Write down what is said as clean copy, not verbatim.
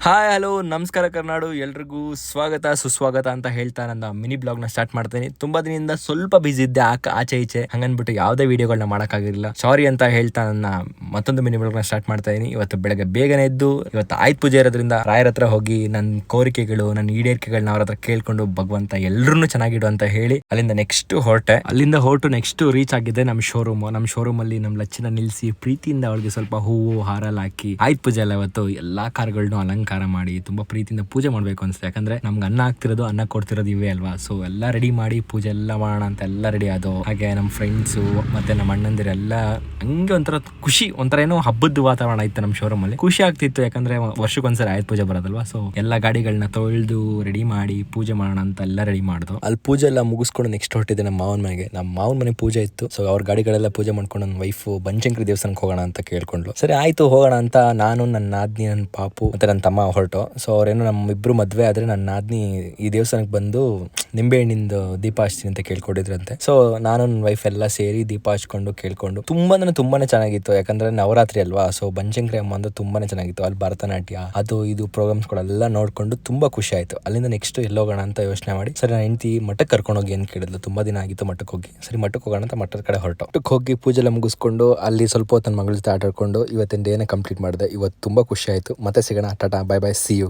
Hi hello ನಮಸ್ಕಾರ ಕರ್ನಾಡು ಎಲ್ರಿಗೂ ಸ್ವಾಗತ ಸುಸ್ವಾಗತ ಅಂತ ಹೇಳ್ತಾ ನನ್ನ ಮಿನಿ ಬ್ಲಾಗ್ ನ ಸ್ಟಾರ್ಟ್ ಮಾಡ್ತೀನಿ. ತುಂಬಾ ದಿನದಿಂದ ಸ್ವಲ್ಪ ಬಿಸಿ ಇದ್ದೆ ಆಚೆ ಈಚೆ, ಹಂಗನ್ಬಿಟ್ಟು ಯಾವುದೇ ವಿಡಿಯೋಗಳನ್ನ ಮಾಡೋಕ್ಕಾಗಿರಲಿಲ್ಲ. ಸಾರಿ ಅಂತ ಹೇಳ್ತಾ ನನ್ನ ಮತ್ತೊಂದು ಮಿನಿ ಬ್ಲಾಗ್ ನ ಸ್ಟಾರ್ಟ್ ಮಾಡ್ತಾ ಇದೀನಿ. ಇವತ್ತು ಬೆಳಗ್ಗೆ ಬೇಗನೆ ಎದ್ದು ಇವತ್ತು ಆಯ್ತು ಪೂಜೆ ಇರೋದ್ರಿಂದ ರಾಯರ ಹತ್ರ ಹೋಗಿ ನನ್ನ ಕೋರಿಕೆಗಳು ನನ್ನ ಈಡೇರಿಕೆಗಳನ್ನ ಅವ್ರ ಹತ್ರ ಕೇಳ್ಕೊಂಡು ಭಗವಂತ ಎಲ್ಲರನ್ನೂ ಚೆನ್ನಾಗಿಡು ಅಂತ ಹೇಳಿ ಅಲ್ಲಿಂದ ಹೊರಟು ನೆಕ್ಸ್ಟ್ ರೀಚ್ ಆಗಿದ್ದೆ ನಮ್ಮ ಶೋರೂಮ್ ಅಲ್ಲಿ ನಮ್ಮ ಲಚ್ಚಿನ ನಿಲ್ಸಿ ಪ್ರೀತಿಯಿಂದ ಅವಳಿಗೆ ಸ್ವಲ್ಪ ಹೂವು ಹಾರಲ್ ಹಾಕಿ ಆಯ್ತು ಪೂಜೆ ಎಲ್ಲ ಇವತ್ತು ಎಲ್ಲಾ ಕಾರ್ಗಳನ್ನೂ ಅಲಂಕಾರ ಮಾಡಿ ತುಂಬಾ ಪ್ರೀತಿಯಿಂದ ಪೂಜೆ ಮಾಡ್ಬೇಕು ಅನ್ಸುತ್ತೆ. ಯಾಕಂದ್ರೆ ನಮ್ಗೆ ಅನ್ನ ಹಾಕ್ತಿರೋದು ಅನ್ನ ಕೊಡ್ತಿರೋದು ಇವೇ ಅಲ್ವಾ. ಸೊ ಎಲ್ಲ ರೆಡಿ ಮಾಡಿ ಪೂಜೆ ಎಲ್ಲ ಮಾಡೋಣ ಅಂತ ಎಲ್ಲ ರೆಡಿ ಆದೋ. ಹಾಗೆ ನಮ್ಮ ಫ್ರೆಂಡ್ಸು ಮತ್ತೆ ನಮ್ಮ ಅಣ್ಣಂದಿರೆಲ್ಲ ಹಂಗೆ ಒಂಥರ ಖುಷಿ, ಒಂಥರ ಏನೋ ಹಬ್ಬದ ವಾತಾವರಣ ಇತ್ತು ನಮ್ಮ ಶೋರೂಮ್ ಅಲ್ಲಿ. ಖುಷಿ ಆಗ್ತಿತ್ತು, ಯಾಕಂದ್ರೆ ವರ್ಷಕ್ಕೊಂದ್ಸರಿ ಆಯ್ತು ಪೂಜೆ ಬರೋದಲ್ವಾ. ಸೊ ಎಲ್ಲ ಗಾಡಿಗಳನ್ನ ತೊಳೆದು ರೆಡಿ ಮಾಡಿ ಪೂಜೆ ಮಾಡೋಣ ಅಂತ ಎಲ್ಲ ರೆಡಿ ಮಾಡ್ದು. ಅಲ್ಲಿ ಪೂಜೆ ಎಲ್ಲ ಮುಗಿಸ್ಕೊಂಡು ನೆಕ್ಸ್ಟ್ ಹೊರಟಿದ್ದೆ ನಮ್ಮ ಮಾವನ ಮನೆ ಪೂಜೆ ಇತ್ತು. ಸೊ ಅವ್ರ ಗಾಡಿಗಳೆಲ್ಲ ಪೂಜೆ ಮಾಡ್ಕೊಂಡು ನನ್ನ ವೈಫ್ ಬನಶಂಕರಿ ದೇವಸ್ಥಾನಕ್ಕೆ ಹೋಗೋಣ ಅಂತ ಕೇಳ್ಕೊಂಡ್ಲು. ಸರಿ ಆಯ್ತು ಹೋಗೋಣ ಅಂತ ನಾನು, ನನ್ನ ನಾದ್ನಿ, ನನ್ನ ಪಾಪು ಮತ್ತೆ ನನ್ನ ತಮ್ಮ ಹೊರಟು. ಸೊ ಅವ್ರೇನು ನಮ್ಮಿಬ್ರು ಮದ್ವೆ ಆದ್ರೆ ನನ್ನ ನಾದ್ನಿ ಈ ದೇವಸ್ಥಾನಕ್ಕೆ ಬಂದು ನಿಂಬೆ ಹಣ್ಣಿಂದ ದೀಪ ಹಚ್ತೀನಿ ಅಂತ ಕೇಳ್ಕೊಂಡಿದ್ರಂತೆ. ಸೊ ನಾನು ನನ್ನ ವೈಫ್ ಎಲ್ಲ ಸೇರಿ ದೀಪ ಹಚ್ಕೊಂಡು ಕೇಳ್ಕೊಂಡು ತುಂಬಾನೇ ಚೆನ್ನಾಗಿತ್ತು. ಯಾಕಂದ್ರೆ ನವರಾತ್ರಿ ಅಲ್ವಾ. ಸೊ ಬನಶಂಕರಿ ಅಮ್ಮ ಅಂದ್ರೆ ತುಂಬಾನೇ ಚೆನ್ನಾಗಿತ್ತು. ಅಲ್ಲಿ ಭರತನಾಟ್ಯ ಅದು ಇದು ಪ್ರೋಗ್ರಾಮ್ಸ್ಗಳೆಲ್ಲ ನೋಡ್ಕೊಂಡು ತುಂಬಾ ಖುಷಿ ಆಯ್ತು. ಅಲ್ಲಿಂದ ನೆಕ್ಸ್ಟ್ ಎಲ್ಲೋಗೋಣ ಅಂತ ಯೋಚನೆ ಮಾಡಿ ಸರಿ ನನ್ನ ಹೆಂಡತಿ ಮಠಕ್ಕೆ ಕರ್ಕೊಂಡು ಹೋಗಿ ಅಂತ ಕೇಳಿದ್ಲು. ತುಂಬಾ ದಿನ ಆಗಿತ್ತು ಮಠಕ್ಕೆ ಹೋಗಿ. ಸರಿ ಮಠಕ್ಕೆ ಹೋಗೋಣ ಅಂತ ಮಠದ ಕಡೆ ಹೊರಟು. ಮಠಕ್ಕೆ ಹೋಗಿ ಪೂಜೆ ಎಲ್ಲ ಮುಗಿಸ್ಕೊಂಡು ಅಲ್ಲಿ ಸ್ವಲ್ಪ ಹೊತ್ತು ನನ್ನ ಮಗಳ ಜೊತೆ ಆಟ ಆಡ್ಕೊಂಡು ಇವತ್ತಿನ ಡೇನ ಕಂಪ್ಲೀಟ್ ಮಾಡಿದೆ. ಇವತ್ತು ತುಂಬಾ ಖುಷಿ ಆಯ್ತು. ಮತ್ತೆ ಸಿಗೋಣ. ಟಾಟಾ, ಬೈ ಬೈ, ಸಿ ಯು.